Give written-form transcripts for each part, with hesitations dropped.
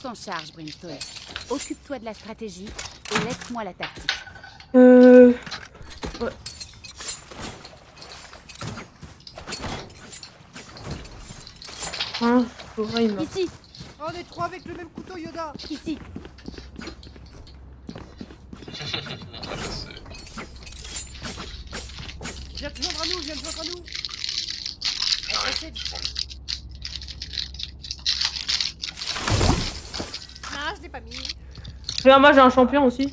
t'en charge, Brimstone. Occupe-toi de la stratégie et laisse-moi la tactique. Ouais. Hein, faut vrai, il m'a... Ici, Oh, on est trois avec le même couteau, Yoda. ici. Viens te joindre à nous, viens te joindre à nous. Ah, je l'ai pas mis. Regarde, moi j'ai un champion aussi.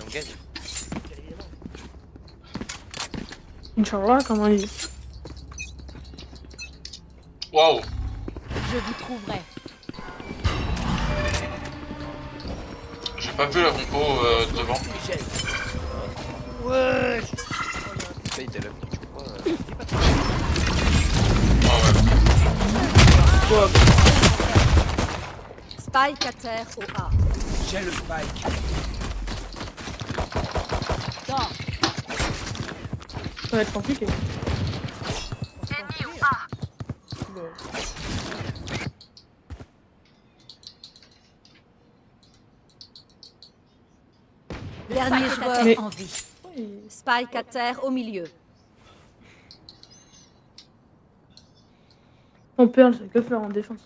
On gagne. Bien évidemment. Inch'Allah, comment il dit. Waouh. Je vous trouverai. J'ai pas vu la compo devant. Ouais. Paye t'es là, tu crois Ah ouais. Spike à terre au A. J'ai le spike. Dors. Ça va être compliqué. Dernier joueur Mais- en vie. Oui. Spike à terre au milieu. On perd, c'est que faire en défense.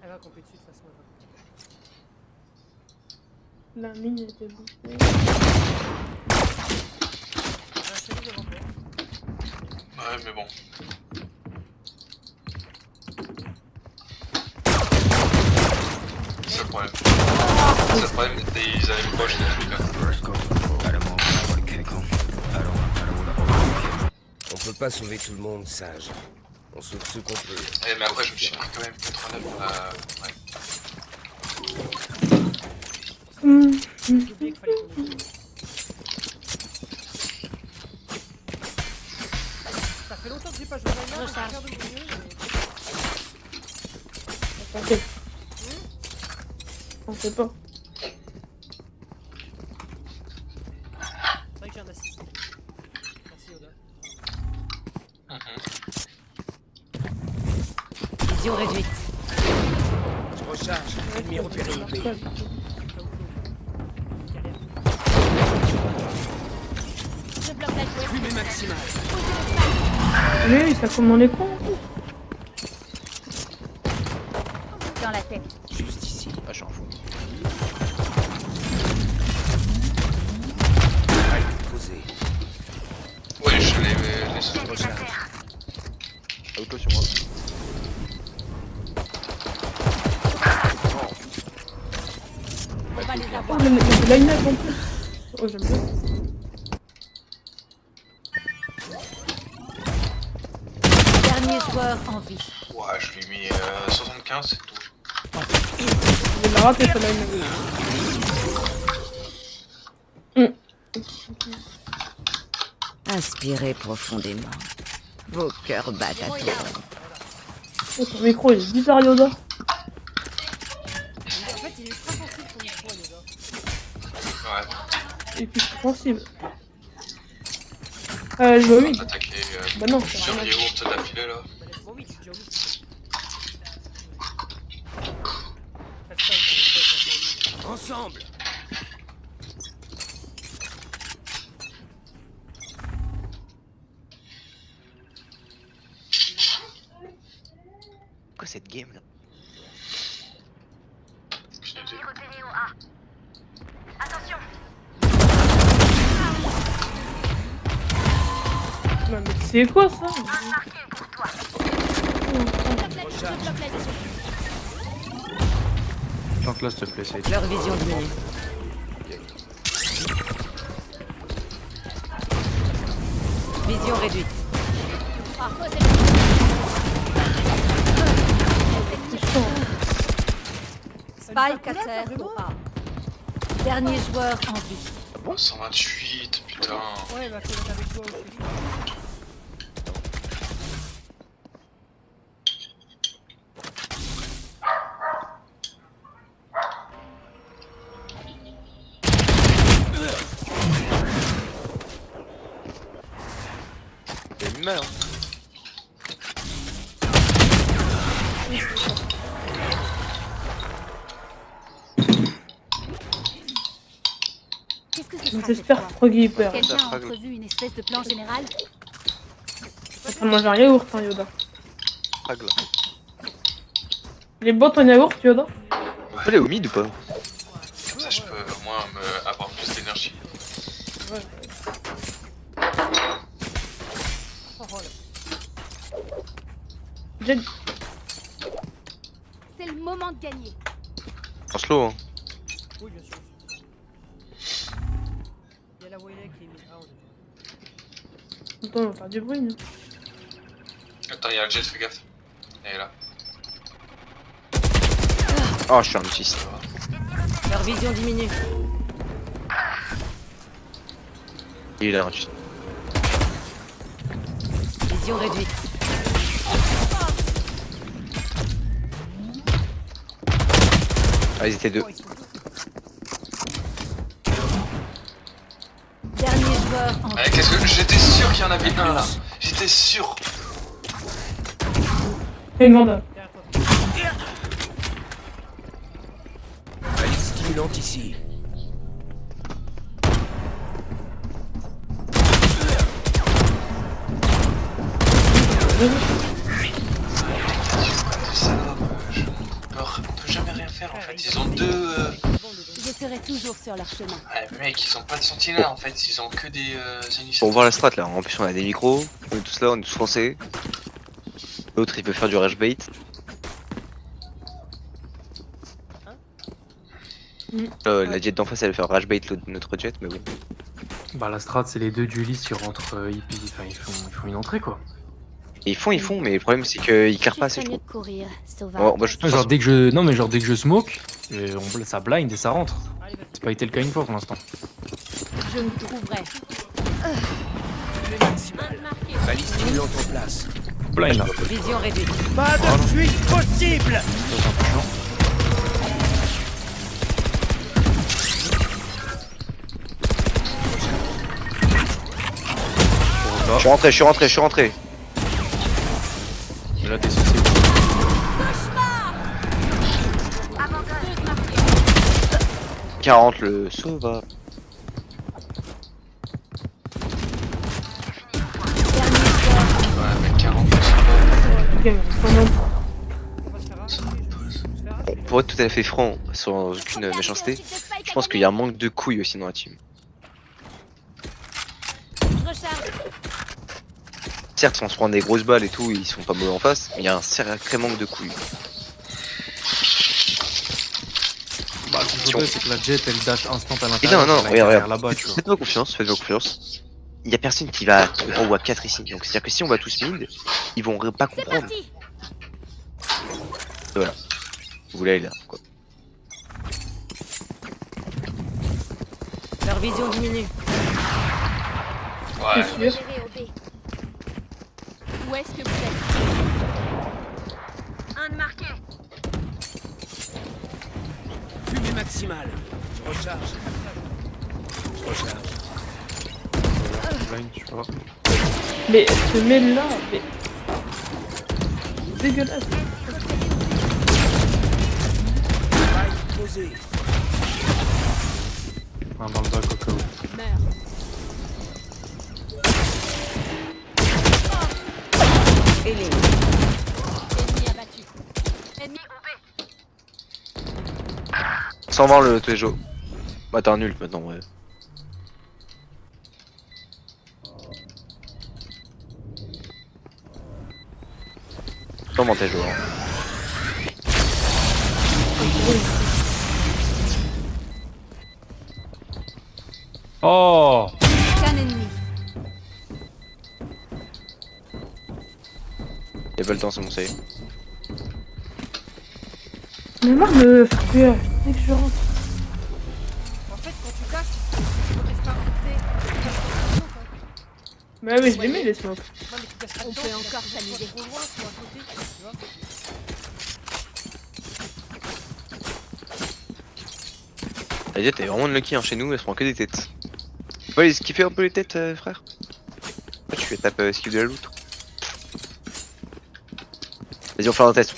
Elle va camper dessus de toute façon. La mine était bouffée. Elle va installer devant toi. Ouais, mais bon. C'est le problème. C'est le problème, ils avaient une poche des trucs là. On peut pas sauver tout le monde, sage. On sauve ceux qu'on peut. Eh, mais après, je me suis pris quand même 89. Ouais. J'ai oublié qu'il fallait qu'on ait. Ça fait longtemps que j'ai pas joué à la merde, Recharge. faire de mieux, T'inquiète. On sait pas. C'est vrai que j'ai un assist. Merci Yoda. Vision réduite. Je recharge. Ennemi repéré IP. Galère. Je bloque la jouette. Fumée maximale. Oui, ça comme on est con. Dans la tête. Juste ici. Ah, j'en fous. Posé. Ouais, je l'ai laissé. Je recharge. Auto sur moi. On va les Oh, avoir. mais il y a de line-up en plus. Oh, j'aime bien. Dernier joueur en vie. Ouais, je lui ai mis 75, c'est tout. Je vais la rater ce line-up. Inspirez profondément. Vos cœurs battent à tour. Oh, ton micro il est bizarre, Yoda. En fait, il est ultra sensible ton micro, Yoda. Ouais. Et puis sensible. Je vais au On mid. va attaquer Bah non, plusieurs yaourts d'affilée là. Bah, laisse-moi au mid, je suis déjà au mid. Faites pas le temps, Ensemble. Quoi cette game là? Non, mais c'est quoi ça? Je bloque la jouette. Chante là s'il te plaît, c'est. Leur vision diminue. Vision réduite. Spike à terre au A. Dernier joueur en vie. Bon, 128, putain. Ouais, bah, faut être avec toi aussi. Il a mis mal hein. J'espère Froggy Hyper. Quelqu'un a frag. entrevu une espèce de plan général? Je suis en train de manger un yaourt, hein, Yoda. Frag là. Les bottes en yaourt, Yoda? On peut aller au mid ou pas? Comme ça, je peux au moins avoir plus d'énergie. Jet. C'est le moment de gagner. En slow, hein. Oui, bien sûr. Il y a la Wayne qui est mise. Ah, on est Attends, on va faire du bruit, nous. Attends, il y a le jet, fais gaffe. Elle est là. Oh, je suis un autiste. Leur vision diminue. Il est là, un autiste. Vision réduite. Ah, ils étaient deux. Dernier joueur en Qu'est-ce que. J'étais sûr qu'il y en avait un là. J'étais sûr. Et merde. derrière toi. Balise stimulante ici. On peut jamais rien faire en fait. Ils ont deux. Je serai toujours sur leur chemin. Ouais, mec, ils ont pas de sentinelle en fait. Ils ont que des Pour initiatives. voir la strat là, en plus on a des micros, on est tous là, on est tous français. L'autre il peut faire du rush bait. La jet d'en face elle va faire rush bait notre jet, mais bon. Bah la strat c'est les deux duelistes qui rentrent hippie, enfin ils font une entrée quoi. Et ils font, mais le problème c'est qu'ils clairent pas assez, je mieux trouve. de courir, sauvage. Bon, moi je trouve Genre dès que je. Non mais genre dès que je smoke, ça blind et ça rentre. Allez, vas-y. C'est pas été le cas une fois pour l'instant. Je me trouverai. Balise stimulante en place. Blind là. Vision réduite. Pas de fuite possible. Ça c'est un peu chiant. Je suis rentré. Mais là t'es censé. 40 le sauva. Ouais, mec, 40. Ok, mais pendant- On va se faire arrêter. Je vais se faire arrêter. Pour être tout à fait franc, sans aucune méchanceté, je pense qu'il y a un manque de couilles aussi dans la team. Je recharge. Certes, on se prend des grosses balles et tout, ils sont pas mauvais en face, mais il y a un sacré manque de couilles. Bah le Si problème c'est que la jet elle dash instant à Et l'intérieur. non, elle est regarde. là-bas tu vois. Faites-moi confiance. Il y a personne qui va à 3 ou à 4 ici. Donc c'est-à-dire que si on va tous mid, ils vont pas C'est comprendre. parti. Vous voulez aller là, quoi. Leur vision diminue. Ouais. C'est sûr. Géré au B. Où est-ce que vous êtes? Un de marqué. Fumée maximale. Je recharge. Blind, je sais pas. Mais ce mail là, mais. Dégueulasse. Posé. Un dans le bac au cas où. Meurs. Ennemi. Ennemi abattu. Ennemi au B. Sans voir le Tejo. Bah t'es un nul maintenant, ouais. Comment Tejo hein. Oh Qu'un ennemi. Y'a pas le temps, c'est bon, ça y est. Mais marre de faire peur. Dès que je rentre. En fait, quand tu casses, tu peux pas rester. Mais oui, je les mets les smokes. Non, mais tu casses pas On le temps, peut tu encore casses s'amuser. trop loin, soit à côté, tu vois. La jet est vraiment unlucky hein, chez nous, elle se prend que des têtes. Tu peux aller skipper un peu les têtes, frère? Ouais, tu fais tape skip de la loot. Vas-y, on fait un test,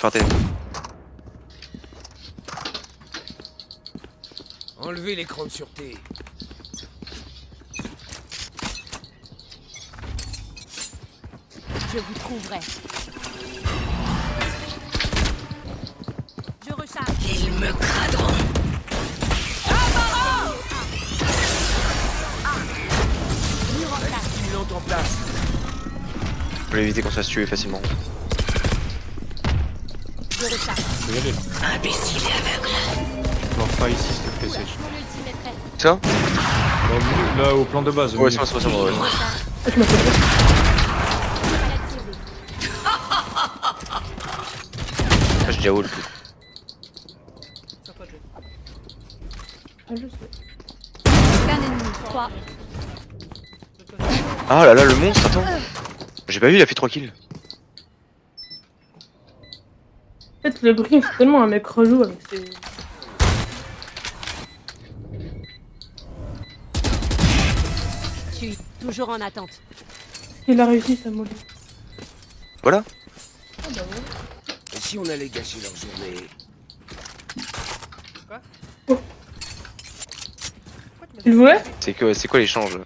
Enlevez l'écran de sûreté. Je vous trouverai. Je recharge. Ils me craderont. Mur en place. Pilante en place. Je voulais éviter qu'on se fasse tuer facilement. Je recharge. Faut y aller là. Imbécile et aveugle. Lance pas ici s'il te plaît, Sage. Mon ultime est prêt. Ça Dans le milieu, là au plan de base. au Ouais, milieu. c'est bon, ouais. Ah, je m'appelle pas. Palette posée. Ah, j'ai déjà ult. Sur toi, Joe. Ah, je sais. Un ennemi. 3. Ah là là, le monstre, attends. J'ai pas vu, il a fait 3 kills. En fait, le Brim, c'est tellement un mec relou avec ses... Je suis toujours en attente. Il a réussi sa molly. Voilà. Ah bah ouais. Et si on allait gâcher leur journée? Tu le voulais? C'est quoi l'échange?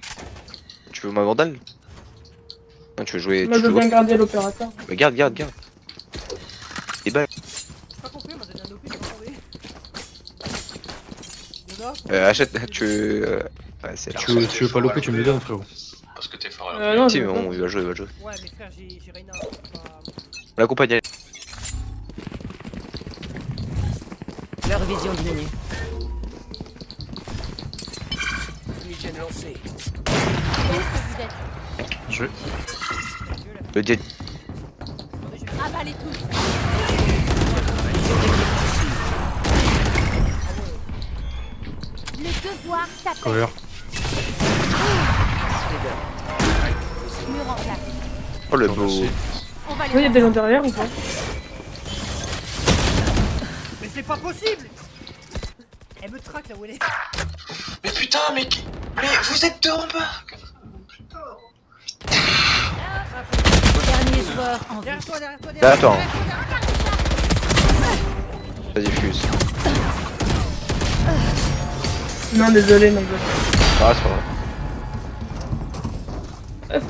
Tu veux ma vandale? Non, tu veux jouer. Moi, Tu je veux veux bien garder l'opérateur. Bah, garde. Et bah, J'ai pas compris, on m'a donné un OP, j'ai pas compris. Yoda achète. Tu veux. Ouais, c'est là. Tu veux pas l'OP, tu me le donnes, frérot. Parce que t'es fort à Non, Si, je mais veux bon, pas. il va jouer. Ouais, mais frère, j'ai Reyna. c'est pas- On l'accompagne. Allez. Leur vision diminue. Fumigène lancé. Où est-ce que vous êtes? Je. Le jet. Avalez tous. Le devoir t'appelle. Cover. Mur en place. Oh le Non, beau. merci. On va les Oui, il y a des gens derrière ou pas? Mais c'est pas possible. Elle me traque là où elle est. Mais putain, mais vous êtes deux en bas. Dernier joueur en vie. Derrière toi, derrière toi, Là, derrière attends. toi. Vas-y, fuse. Non, désolé, my god. Ah, c'est pas grave. Frère.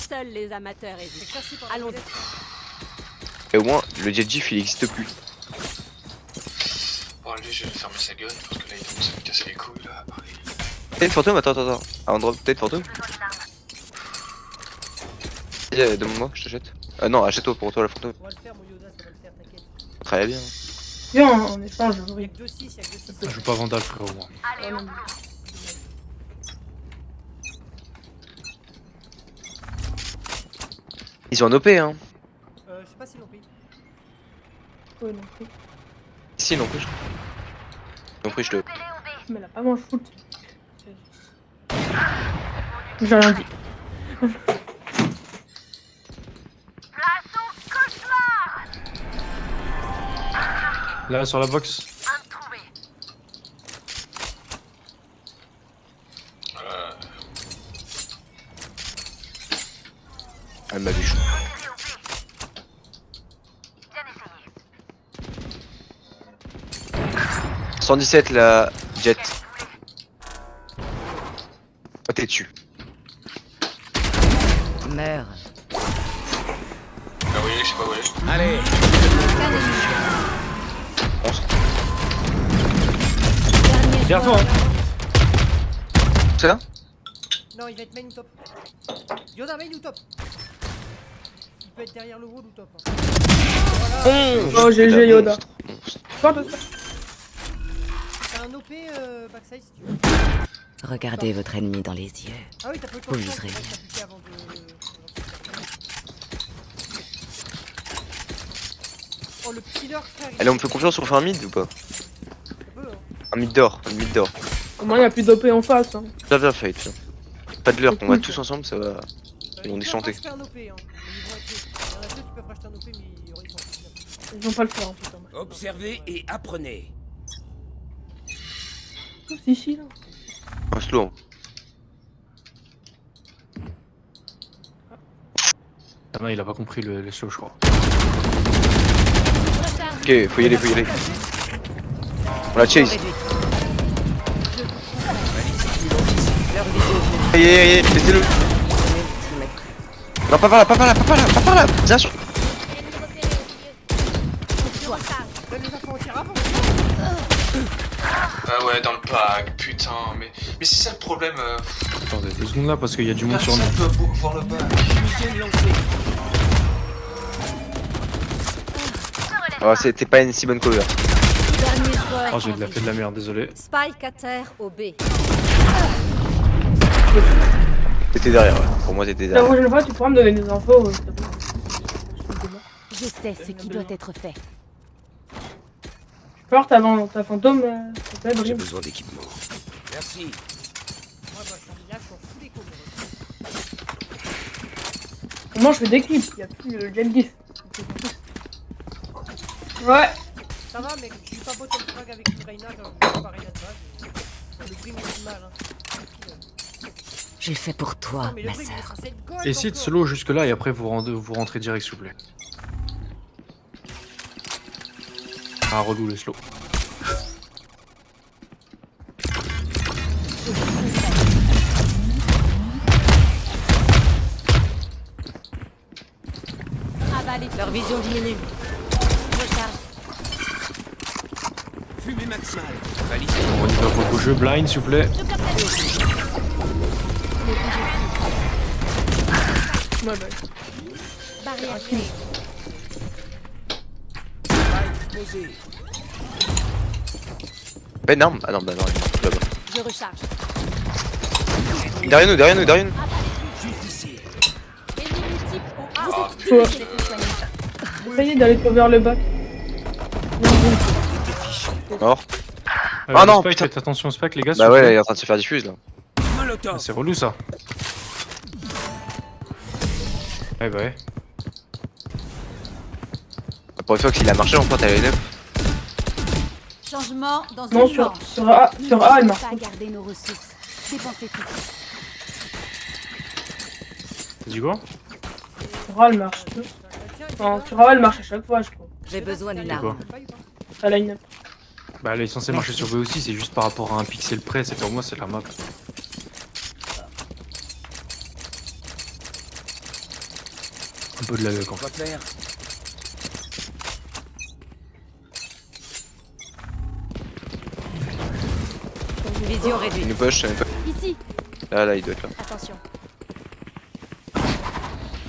Seuls les amateurs hésitent. Cassé par la Allons-y. molette. Et au moins, le jet GIF il existe plus. Bon, lui, je vais fermer sa gueule parce que là, il commence à me casser les couilles là. Pareil. Peut-être fantôme, attends. Avant de drop, peut-être fantôme. Demande-moi, je t'achète. Non, achète-toi pour toi la fantôme. On va le faire, mon Yoda, ça va le faire, t'inquiète. Très bien. Viens, en échange, Y'a oui. que 2-6, y'a que 2-6. Je joue pas Vandal, frérot, moi. Ils sont en OP, hein. Je sais pas s'ils l'ont pris. Ouais, non plus. Si, non plus. Non plus, je te. Mais elle a pas mange foot. J'ai rien dit. Là, sur la box. Elle m'a vu chaud. « 117 la jet. Oh t'es dessus. Meurs. Ah oui, je sais pas où elle est. Allez. Dernier Derrière joueur. toi, hein. C'est là? Non, il va être main ou top. Yoda, main ou top. Il peut être derrière le wall ou top. Hein. Oh, GG Yoda. Quoi, de ça? T'as un OP backside si tu veux. Regardez votre ennemi dans les yeux. Ah oui, t'as pas eu le temps Vous de viserez. faire, t'as buté avant de... Oh, le petit lurk, frère. Allez, on me fait confiance, on fait un mid ou pas? On peut, hein. Un mid d'or, Au moins, il n'y a plus d'OP en face. Hein. Bien fight, tiens. Pas de lurk, on va tous ensemble, ça va. Ils vont peuvent déchanter. racheter un OP, hein. Mais ils vont être deux. Il y en a deux qui peuvent racheter un OP, mais ils s'en foutent. Ils vont pas le faire en tout cas. Observez et apprenez. Tous ici, là. Un slow. Ah non, il a pas compris le slow, je crois. Recharge. Ok, faut y aller. On la chase. Leur vision diminue. Aïe, laissez-le. Non, pas par là, pas par là, pas par là, pas par là. Bien sûr. Donne les infos, on tire avant. Ah ouais, dans le pack, putain, mais c'est ça le problème. Attendez 2 secondes là parce qu'il y a du monde sur nous. Personne peut voir le pack. Oh, c'était pas une si bonne cover. Dernier joueur. Oh, j'ai fait de la merde, désolé. Spike à terre au B. T'étais derrière, ouais. Pour moi, t'étais La derrière. prochaine fois, tu pourras me donner des infos. S'il te plaît. Je sais ce qui doit être fait. Tu peux voir ta fantôme, s'il te plaît, J'ai Brim. besoin d'équipement. Merci. Moi, bah, je suis là, je m'en fous des cons. Comment je fais des clips? Y'a plus le Gem Diff. Ouais. Ça va, mec, je suis pas bottom frag avec une Reyna, quand je vais pas Reyna de base. Le Brim est du mal, hein. Je le fais pour toi, Non, mais le ma Brim, il est sœur. censé être gold Essayez de encore. solo jusque là et après vous rentrez direct s'il vous plaît. Ah relou le slow. Avalez Leur vision diminue. recharge. Fumée maximale. On y va pour le jeu blind s'il vous plaît. Ouais, bah. Barrière. Pas une arme? Ah non, bah non, elle est là-bas. Je recharge. Derrière nous, derrière nous, derrière nous. Juste ici. Ennemi multiple au A. Vous êtes Ouais. difficile à soigner. Essayez d'aller cover le bac. Mort. Ah non, Spike, putain. faites attention au Spike les gars. s'il Bah vous ouais, plaît. il est en train de se faire diffuse là. Ah, Molotov. c'est relou ça. Ouais bah ouais. Pour une fois qu'il a marché, on pointe à la 9. Changement dans Non, une sur manche. A, elle marche. Pas garder nos ressources. Dépensez tout. T'as dit quoi? Sur A, elle marche. Non, sur A, elle marche à chaque fois, je crois. J'ai besoin d'une C'est quoi? arme. Ça line up. Bah elle est censée marcher sur B aussi, c'est juste par rapport à un pixel près, c'est pour moi c'est la map. Un peu de la luck en fait. Pas clair. Vision Il réduite. nous push, il nous push. Ici. Là, il doit être là. Attention.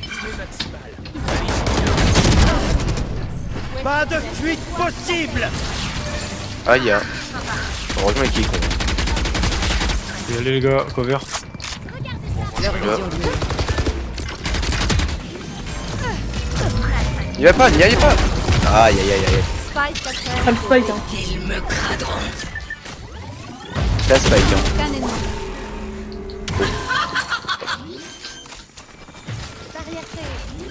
Fumée maximale. Pas de fuite possible. Ah, il y a. Heureusement qu'il est con. Et allez les gars, cover. Leur vision diminue. Il va pas, n'y allez pas. Aïe aïe aïe aïe. Spike à terre. Ça le spike, hein. Là, Spike. Hein. Aucun ennemi. Barrière créée.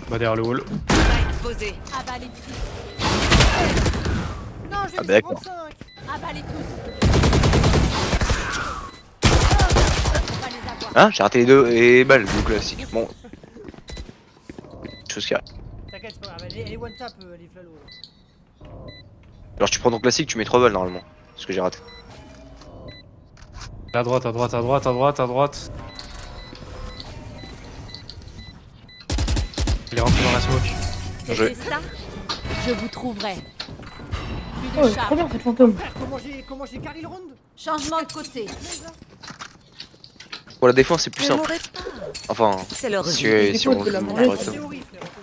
Bah derrière le wall. Spike posé. Avalez tous. Non, je Ah, vais bah, d'accord. 55. Avalez tous. On va les avoir. Hein, j'ai raté les deux et balles, le classique. Bon. Chose qui arrive. T'inquiète, c'est pas grave, elle est one tap, les flalos. Alors, tu prends ton classique, tu mets 3 balles normalement. Ce que j'ai raté. À droite, à droite, à droite, à droite, à droite. Il est rentré dans la smoke. joué. C'était ça. Je vous trouverai. Plus Oh, de trop charge. bien cette fantôme. Frère, comment j'ai carry le round? Changement de côté. Pour la défense, c'est plus Ne simple. mourrez pas. Enfin, C'est leur si, vie. si on Écoute, de la joue manger. correctement. Théorie, frère, théorie.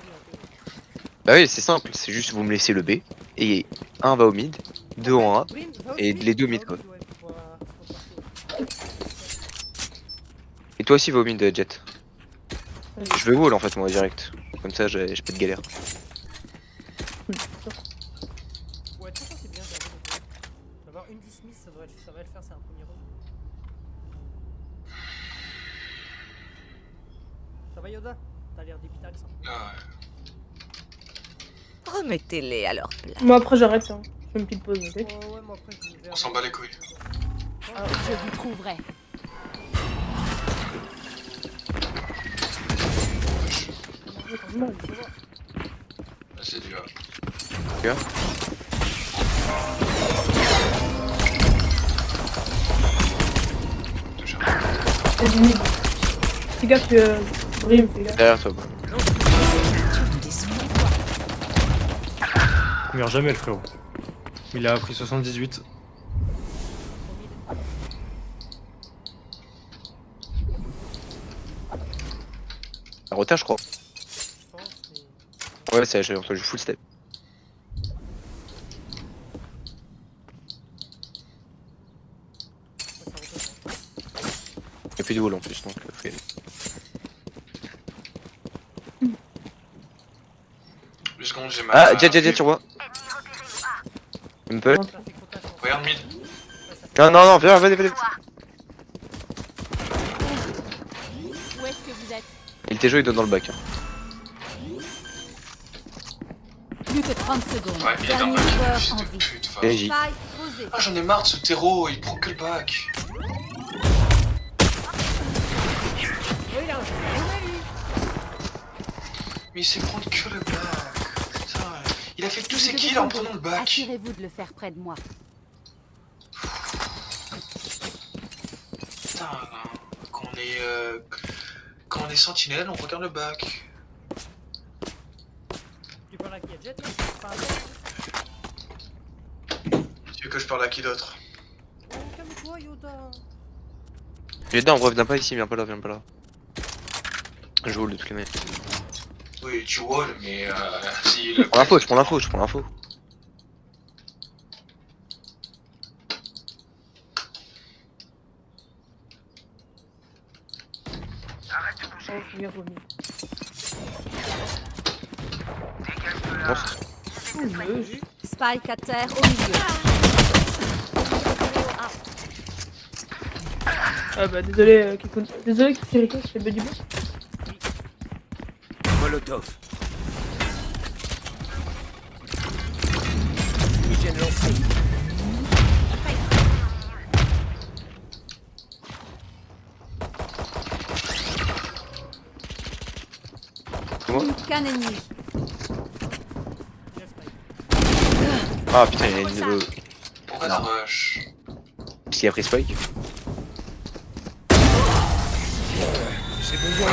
Bah oui, c'est simple. C'est juste vous me laissez le B. Et un va au mid, deux en A. Brim, va au Et mid, les deux va mid, au quoi. mid, ouais, pour repartir. Et toi aussi va au mid, Jet. Je vais wall en fait, moi, direct. Comme ça, j'ai pas de galère. Ouais, de toute façon, c'est bien d'avoir une dismiss, ça va le faire, c'est un premier round. Ça va, Yoda? T'as l'air d'épitale, ça. Ah Remettez-les à leur place. Moi après j'arrête, hein. Je fais une petite pause, ok? Ouais, moi après, je vais on s'en bat les couilles. Je vous trouverai. Ah, c'est du A. Tu vois Touche un C'est du mid. gaffe, Brim, fais gaffe. Derrière toi. Bah. Il meurt jamais le frérot. Il a pris 78. La rota, je crois. Je pense, mais. Ouais, c'est j'ai entendu full step. Ouais, ça retourne. Y'a plus de wall en plus, donc faut y aller. 2 secondes, j'ai ma. Ah, Jet, tu vois. Une peu. Ça fait contact, en fait. Regarde mid. Ouais, ça fait- Non, viens, vas-y. Où est-ce que vous êtes? Il était joué, il donne dans le bac. Hein. Plus que 30 secondes. Ouais, il est dans Dernier le bac. joueur Fils en de vie. pute, va. Et J. Spike posé. Ah, j'en ai marre de ce terreau, il prend que le bac. Ouais, il a un jeu. Ouais, lui. Mais il sait prendre que le bac. Putain, il a fait tous ses Vous kills devez en tomber. prenant le bac. Assurez-vous de le faire près de moi. Putain, quand on est sentinelle, on regarde le bac. Tu parles à qui? À Jet là? Enfin, à Jet. Tu veux que je parle à qui d'autre? Oh, calme-toi, Yoda. Viens dedans, bref, viens pas ici, viens pas là. Je roule de toutes les manières. Oui, tu wall, mais si Je prends l'info. Oh, faut bien revenir. Monstre. Oh, le jeu. Spike à terre au milieu. Ah bah désolé, Kikun. Désolé, Kiriko, je fais du bon. Molotov. Hygiène lancée. Qu'un ennemi. Jet Spike. Ah putain, il y a une. Pourquoi Non. tu rush? Parce qu'il a pris Spike. J'ai besoin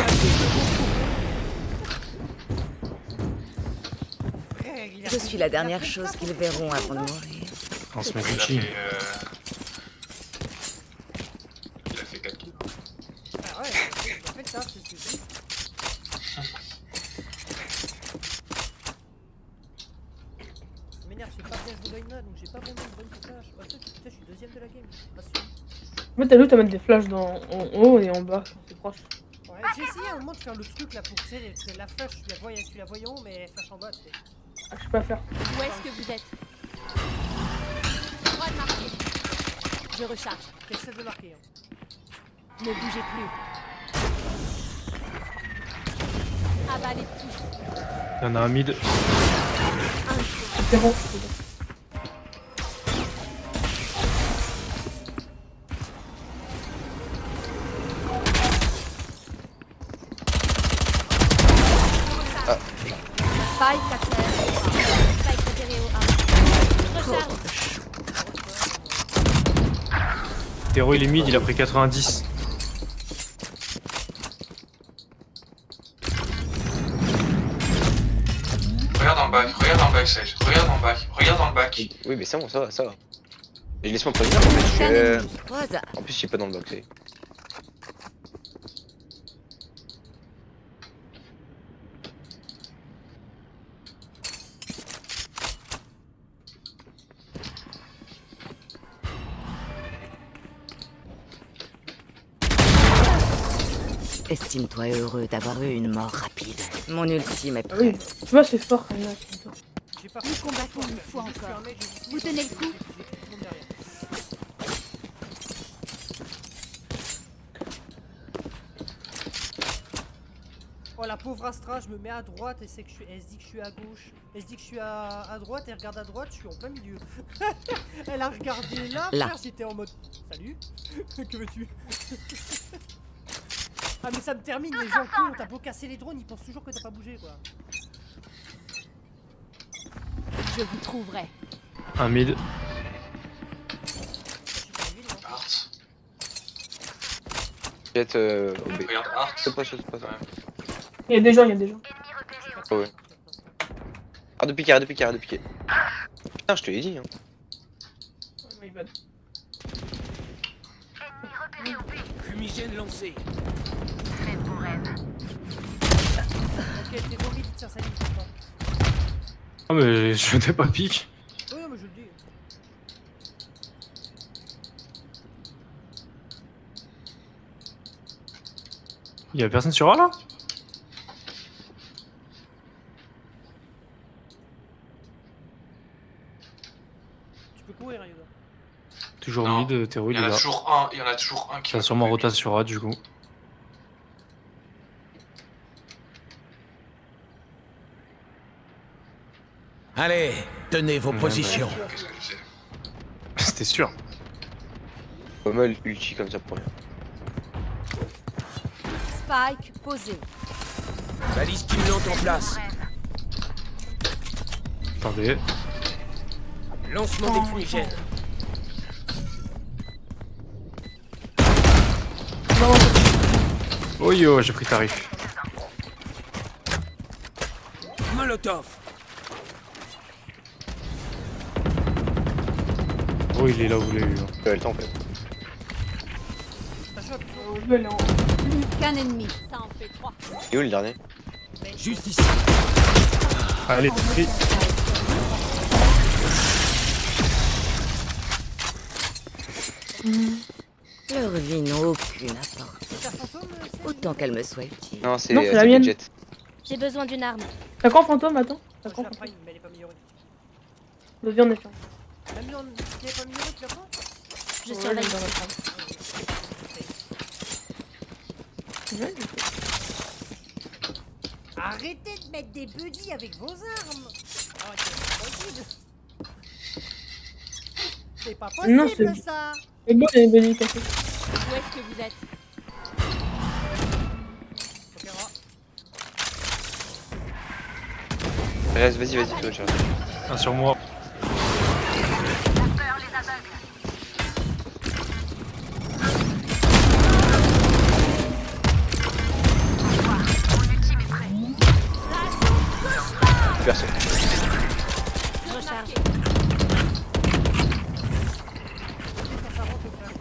Je suis la dernière chose qu'ils verront avant de mourir. On se met Il a Gucci. fait. Il a fait 4 kills. Ah ouais, en fait, ça, c'est ce que je dis. Ça m'énerve, j'ai pas bien joué Loina, donc j'ai pas vraiment une bonne flash. Ouais, putain, je suis deuxième de la game. Assure. En fait, t'as vu, t'as mettre des flashs en haut et en bas, c'est proche. Ouais, j'ai essayé à un moment de faire le truc là pour, tu sais, la flash, tu la voyais en haut, mais flash en bas, tu sais. Ah, je sais pas faire. Où est-ce que vous êtes? Droit de marquer. Je recharge. T'essaies de marquer, hein. Ne bougez plus. Avalez tous. Il y en a un mid. C'est bon. Spike à terre. Spike repéré au 1. Recharge. Tero il est mid, il a pris 90. Regarde dans le bac, Sage. Regarde dans le bac. Oui, mais c'est bon, ça va. Et laisse-moi prévenir, en fait, je Qu'un suis. ennemi. Au hasard. En plus, je suis pas dans le bac, c'est. Estime-toi heureux d'avoir eu une mort rapide. Mon ultime est Ah oui, prêt. tu vois, c'est fort quand même. Là, J'ai pas Nous combattons une fois encore. Vous tenez le coup? Oh la pauvre Astra, je me mets à droite et c'est que elle se dit que je suis à gauche. Elle se dit que je suis à droite et elle regarde à droite, je suis en plein milieu. Elle a regardé là, Là. frère, j'étais en mode salut, que veux-tu? Ah mais ça me termine, les gens cons, t'as beau casser les drones, ils pensent toujours que t'as pas bougé quoi. Je vous trouverai. Un mid. Bah, je suis pas arrivé, non. Part. Jet au B. Regarde, Art. C'est pas ça, c'est pas ça. Il y a des gens, il y a des gens. Ah ouais. Arrête de piquer, arrête de piquer, arrête de piquer. Putain, je te l'ai dit. Hein. Oh my god. Fumigène lancé. Ok, t'es vomi, tu tires sa ligne. Bon. Ah, mais je n'ai pas pique. Oui, non, mais je le dis. Y'a personne sur A là? Tu peux courir, Yoda. Toujours Non. mid, Théo Il il y est en a là. toujours un, il y en a toujours un qui Ça va a sûrement tomber. rotation sur A du coup. Allez, tenez vos Ouais, positions. Qu'est-ce que tu sais? C'était sûr. Pas mal ulti comme ça pour rien. Spike posé. Balise stimulante en place. Attendez. Lancement des fumigènes. Oh yo, j'ai pris tarif. Molotov. Oh, il est là où vous l'avez eu. Hein. Le temps en fait. Ça chope. Je vais aller en. Plus qu'un ennemi. Ça en fait 3. Et où le dernier? Juste ici. Allez, pris. Leurs vies n'ont aucune importance. C'est ta fantôme, c'est Autant qu'elle me soit utile. Non, c'est Non, c'est la le mienne. Jet. J'ai besoin d'une arme. T'as quand fantôme, attends? T'as Moi, je quand la fantôme? prime, mais elle est pas améliorée. Le viande est fin. Même si elle est pas améliorée, tu la prends? Je Ouais, surveille. je vais dans la prendre. Ouais, Arrêtez de mettre des buddies avec vos armes. Arrêtez, c'est pas possible. C'est pas possible Non, c'est- ça. c'est bon, il y a une bonne café. Où est-ce que vous êtes? On verra. Reste, vas-y, vas-y, toi, Charles. Un sur moi. Personne. Recharge. Quand ça rentre, on fait.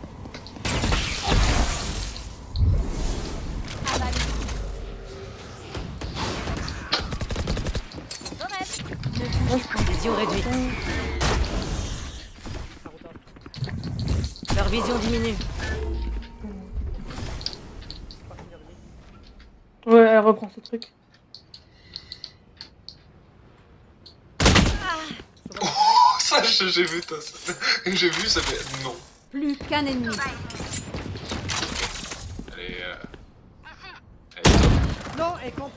Avalé. Vision réduite. Ça retarde. Leur vision diminue. C'est pas fini. Ouais, elle reprend ce truc. Oh, ça, j'ai vu toi. Ça. J'ai vu, ça fait non. Plus qu'un ennemi. Elle est. Elle est top. Non, elle campe.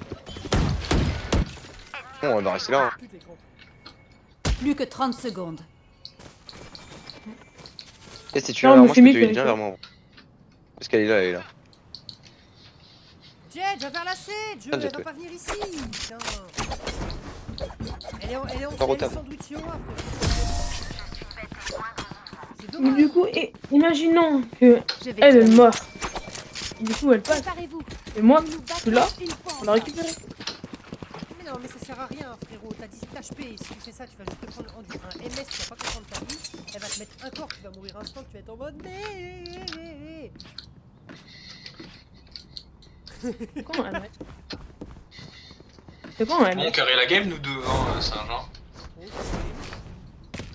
Bon, on va rester là. Hein. Plus t'es campe. Plus que 30 secondes. Et si tu Non, viens vers mais moi, je c'est peux mieux te qu'avec viens toi. vers moi. Parce qu'elle est là, elle est là. Jet, va vers la C. Dieu, Ah, elle Jet, va ouais. pas venir ici. Putain. Elle est en Pas elle est retard. sandwich au frère. C'est Mais dommage. du coup, imaginons que Je vais elle est tirer. morte. Du coup, elle passe. Préparez-vous. Et moi, Nous nous je suis là. battons une fois on l'a encore. récupéré. Mais non, mais ça sert à rien, frérot. T'as 18 HP. Si tu fais ça, tu vas juste te prendre un MS, tu vas pas comprendre ta vie. Elle va te mettre un corps, tu vas mourir instant, tu vas être en mode. Comment elle met C'est bon, elle Bon, met. carré la game, nous deux, hein, c'est un genre.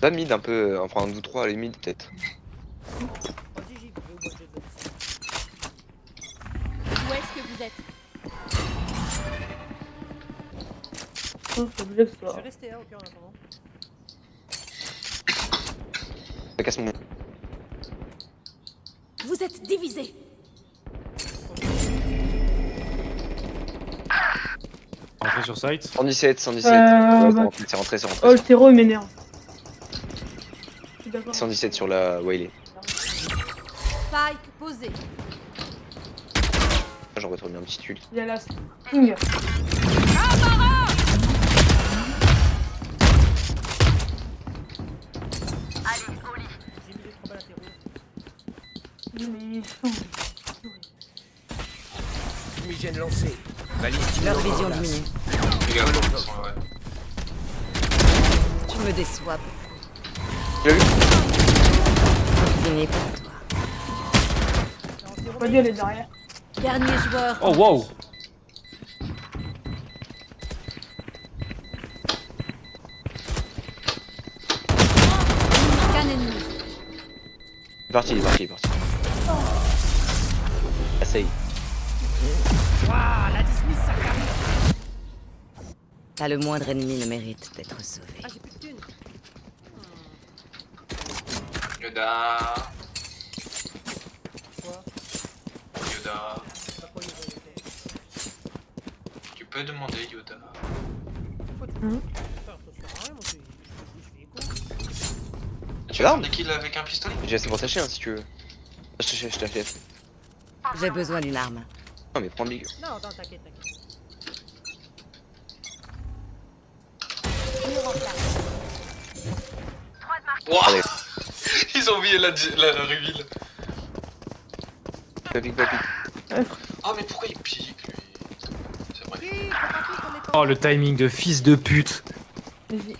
Là, mid un peu. Enfin, un ou trois, les mid peut-être. Vas-y, j'y vais au bois de jet. Où est-ce que vous êtes? C'est obligé que ce Je soit. vais rester là, ok, en attendant. Ça casse mon. Vous êtes divisés. Rentré sur site. 117, 117. bah. C'est rentré, c'est Oh, rentré. le terreau, il m'énerve. Je suis d'accord. 117 sur la Wiley. Spike posé. J'aurais trop bien un petit tuile. Il y a la sting. J'ai mis les 3 balles à terreau. Mais... fumigène lancée. Balise qui Leur monte en vision place. diminue. Les gars, ils sont, ouais. Tu me déçois. Tu l'as vu? C'est fini pour toi. Pas dit, elle est derrière. Dernier joueur. Oh wow. Qu'un ennemi. Il est parti, il est parti, il est parti. Essaye. Waouh, la dismiss, ça carré. Pas le moindre ennemi ne mérite d'être sauvé. Ah, j'ai plus de thunes. Yoda. Quoi? Yoda. Bah, quoi, il va y aller. Tu peux demander Yoda. Pourquoi tu Mhm. Putain, toi, tu fais rien, moi, je fais écho. Tu l'arme veux des kills avec un pistolet? J'ai assez pour t'acheter hein, si tu veux. Je t'achète. J'ai besoin d'une arme. Non mais prends le big. Non, attends, t'inquiète, t'inquiète. Wouah. Allez. Ils ont oublié la reveal. Pas pique, pas pique. Oh mais pourquoi il pique lui? C'est vrai. Oui, faut pas piquer qu'on est pas. Oh le timing de fils de pute. Vas-y.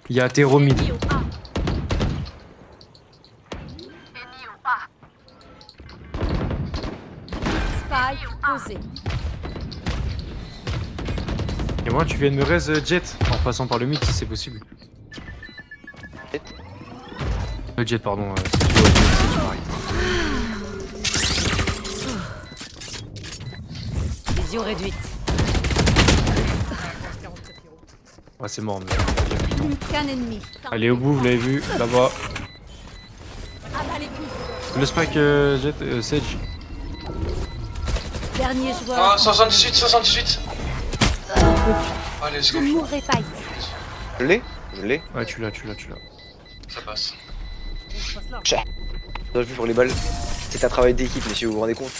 Il y a Téromide. Ennemi au A. Spike posé. Et moi tu viens de me raise Jet en passant par le mid si c'est possible. Jet Jet pardon. Si tu vois, si tu m'arrives. Vision réduite. 47 héros. Ouais c'est mort mais. Plus qu'un ennemi. Allez au bout, vous l'avez vu, là-bas. Avalez tous. Le spike Jet Sage. Dernier joueur. Ah 78, 78. Ah let's Je go. ne mourrai pas ici. Je l'ai? Je l'ai. Ouais tu l'as. Ça passe. Je passe là. J'ai vu pour les balles. C'est un travail d'équipe, messieurs, vous vous rendez compte?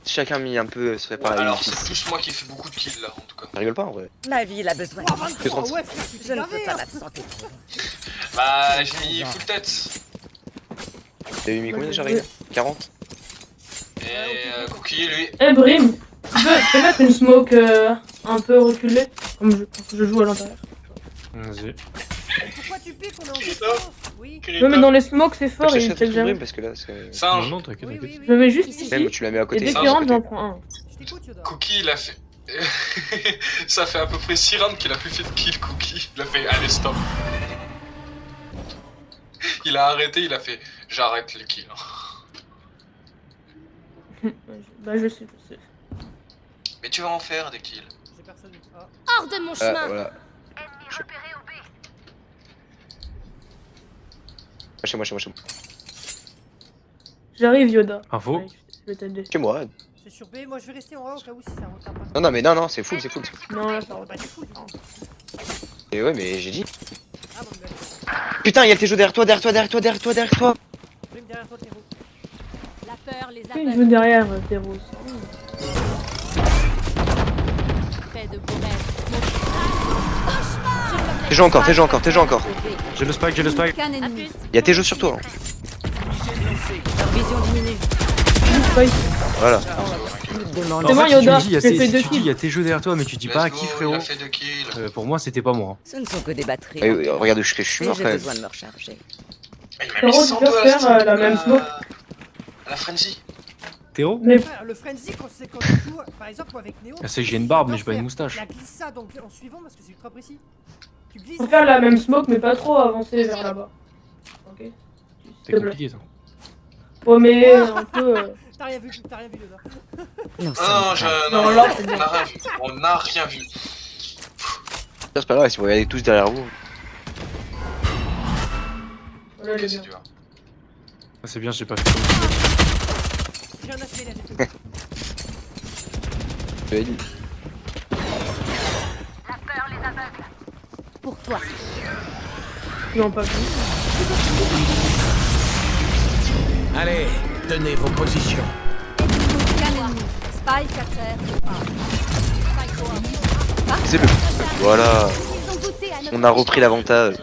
Si chacun mis un peu serait Ouais, pareil. alors c'est plus moi qui fais beaucoup de kills là en tout cas. Ça rigole pas en vrai. Ma vie, il a besoin. Oh, 23, 30. ouais, frère, tu Je t'es ne peux gavé, pas hein. m'absenter. Bah j'ai mis full tête. T'avais mis combien déjà, Ryan? 40? Et Cookie lui. Eh, Brim, tu peux mettre une smoke un peu reculée, comme je joue à l'intérieur. Vas-y. Pourquoi tu piques? On est en distance. Oui. Non, mais dans les smokes, c'est fort Je et il t'achète check tout jamais. Brim parce que là c'est. Non Singe. non t'inquiète, Oui, t'inquiète. oui, Je oui. mets juste Ici. ici, Même tu la mets à et côté. dès ça, qu'il rentre, ça j'en prends un. Je t'écoute, Yoda. Cookie il a fait. Ça fait à peu près 6 rounds qu'il a plus fait de kill Cookie. Il a fait allez stop. Il a arrêté, il a fait j'arrête les kills. Bah, je sais. Mais tu vas en faire des kills. J'ai personne. Ah. Hors de mon Ah chemin. voilà. Chez moi. J'arrive, Yoda. Info. Ouais, je vais t'aider. Chez moi. C'est sur B. Moi, je vais rester en A au cas où si ça retarde pas. Non mais non, c'est full. Non, là, ça Bah, retarde. du coup. Et ouais mais j'ai dit. Ah, bon, bah, Putain, il y a tes jeux derrière toi. Brim derrière toi, Théro. La peur les Il aveugle. joue derrière, Teros. Fait de beaux rêves. T'es joué encore. J'ai le spike. Qu'un ennemi. Il y a tes jeux sur toi. hein. Leur vision diminue. Voilà. Demande. C'est bon, si tu Yoda, me dis, il y a j'ai ces- fait si 2 tu dis il y kills. a tes jeux derrière toi mais tu dis pas à qui Il frérot. a fait 2 kills. Pour moi c'était pas moi. Ce ne sont que des batteries. Regarde, je suis Et mort j'ai quand même. besoin de me recharger. Il m'a Théro, mis tu 100 peux doigts faire, à la même smoke. à la frenzy. Théo Mais Frère, le frenzy, quand tu joues, par exemple, moi avec Néo. Ah, c'est que j'ai une barbe, mais tu j'ai pas une dois moustache. faire La glissade en suivant parce que c'est ultra précis. Tu glisses. faut faire la même smoke, mais pas trop avancer vers là-bas. Ok. C'est S'il te plaît. compliqué ça. Ouais, mais un peu. T'as rien vu, Yoda. Nous Ah non, sommes prêts. Non, là, c'est bien. on n'a rien vu. C'est pas grave si vous regardez tous derrière vous. Voilà, Ok, les c'est gars. dur. Ah, c'est bien, j'ai pas fait comme ça. J'ai un aspect là, j'ai tout. J'avais dit. Pour toi. Ils n'ont pas vu. Allez, tenez vos positions. Qu'un ennemi. Spike à terre. Spike au A. C'est le. Voilà. Ils ont goûté à notre On a repris l'avantage.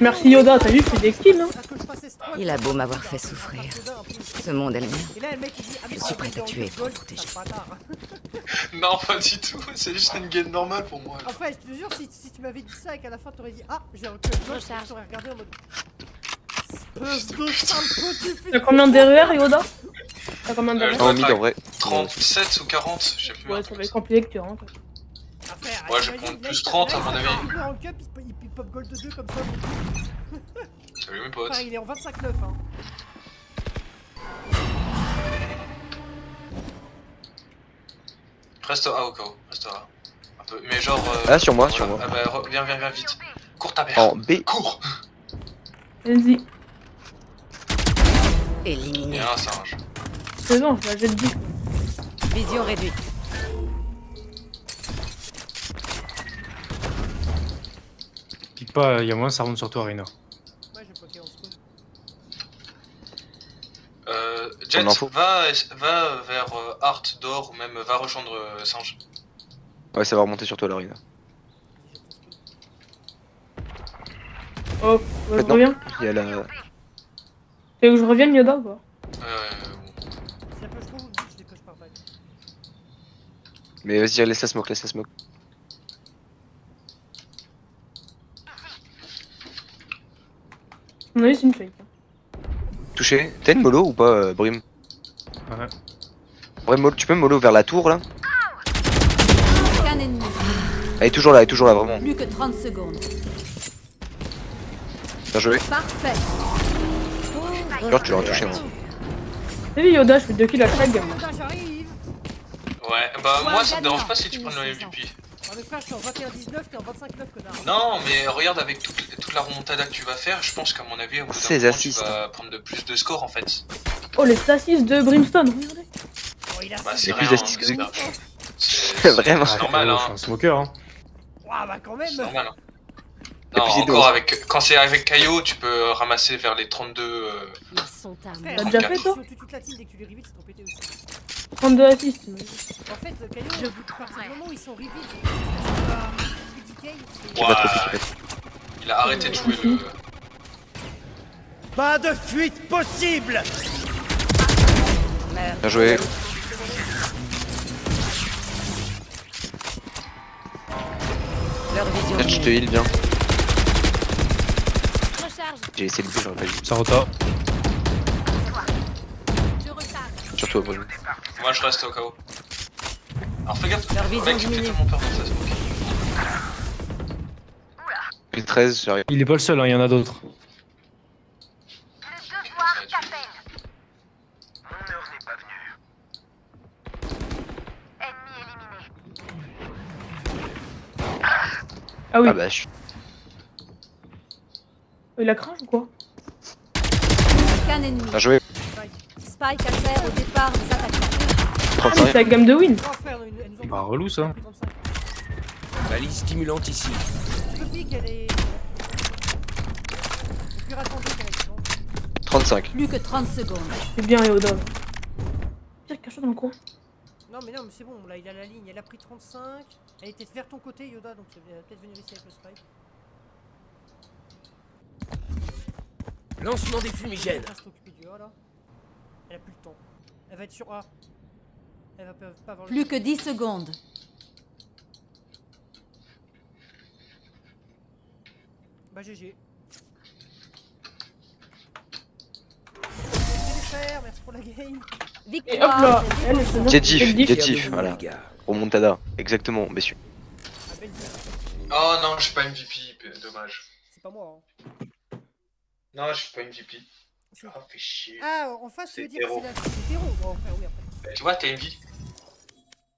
Merci Yoda, t'as vu, je fais des kills, hein. Est-ce que je passais Il a beau m'avoir fait souffrir. Ce monde est le mien. Et là, le mec il dit, ah, mais Je suis prête à tuer pour gold, protéger. putain de bâtard. Non, pas du tout, c'est juste une game normale pour moi. En fait, je te jure, si tu m'avais dit ça et qu'à la fin t'aurais dit, ah, j'ai un code gold, Recharge. t'aurais regardé en mode. Espèce de sale petit T'as combien d'erreurs, Yoda? T'as combien d'erreurs? En mid en vrai. 37 ou 40, je sais plus. Ouais, ça va être compliqué que tu rentres. Ouais, je vais prendre plus 30 à mon avis. Il en cup, il pop gold 2 comme ça. Salut mes potes. Enfin, il est en 25-9 hein. Reste A au cas où, reste A. Un peu, mais genre. Ah, sur moi, voilà. sur moi. Ah bah, viens vite. Cours ta mère. En B. Cours. Vas-y. Il y Éliminé. a un singe. C'est bon, je la jette 10. Vision réduite. Pique pas, il y a moins, ça remonte sur toi, Rina. Moi j'ai poké en spawn. Jet, On en faut. va vers Art, Door ou même va rejoindre Singe. Ouais, ça va remonter sur toi, la Rina. Oh, ouais, je Maintenant. reviens. Il y a la. Tu veux que je revienne, Yoda, ou pas? Si un peu je trouve, je décoche par balle. Mais vas-y, laisse la smoke, laisse la smoke. À mon avis, c'est une fake. Touché. T'as une mollo ou pas, Brim? Ouais. Brim, tu peux me mollo vers la tour là? Qu'un ennemi. Elle est toujours là, vraiment. Plus que 30 secondes. Bien joué. Parfait. Genre, tu l'auras touché. Hein. T'as vu, Yoda, je fais 2 kills à chaque game. Putain, j'arrive. Ouais, bah Ouais, moi ça me gagnant. dérange pas si tu prends le Finissez MVP. Oh mais frère, je suis en 21-19, t'es en 25-9 connard. Non, mais regarde avec toute la remontada que tu vas faire, je pense qu'à mon avis, au bout d'un 16 moment, assists. tu vas prendre de plus de scores en fait. Oh, les stasis de Brimstone, regardez. Oh, il a Bah, six c'est plus rien, d'assists que c'est lui. Vraiment. Vraiment. C'est normal, Je hein. suis un smoker, hein. Ouah, bah quand même. C'est normal, hein. Et Non, puis c'est encore dos. avec. Quand c'est avec Caillot, tu peux ramasser vers les 32. Ils sont à Frère, T'as déjà fait, toi? toute la team dès que tu les revides, c'est ton pété aussi. 32 assists. En fait, Caillot, à partir du moment où ils sont revides, Tu vas trop Ouais. piquer. Il a arrêté de jouer le. Pas de fuite possible. Bien joué. Leur vision Tiens, je te réduite. heal, bien. Recharge. J'ai essayé de le j'aurais pas eu. Ça rota. Je recharge. Sur toi, Brim. Moi je reste au cas où. Alors fais gaffe, Leur le vision mec il fait diminue. tellement peur dans sa smoke. Plus 13, j'arrive. Il est pas le seul, hein, il y en a d'autres. Ah oui, Ah bah, je suis. il a crash ou quoi? Qu'un ennemi. Bien joué. Spike à terre au départ des attaquants. Ah, mais 35. c'est la gamme de win. Oh frère, elle nous Bah, relou ça. pris 35. Balise stimulante ici. Le pic, elle est. Le plus rattendue qu'elle est, non 35. Plus que 30 secondes. C'est bien, Yoda. Pire, cache-toi dans le coin. Non, mais c'est bon, là il a la ligne, elle a pris 35. Elle était vers ton côté, Yoda, donc elle va peut-être venir ici avec le spike. Lancement des fumigènes. Elle va s'occuper du A là. Elle a plus le temps. Elle va être sur A. Elle va pas avoir le Plus que 10 secondes. Bah GG. Désolé frère, merci pour la game. Et hop là, Victoire. elle, c'est ça. Jetif, Elle dit- Jetif, voilà. Remontada, exactement, messieurs. Ah, belle vie. Oh non, je suis pas MVP, dommage. C'est pas moi. Hein. Non, je suis pas MVP. C'est- Oh, fais chier. Ah, en face, tu C'est veux dire que héros. c'est héros. Bon, frère, oui, après. Tu vois, t'as MVP.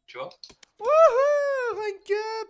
Tu vois? Wouhou! Rank up!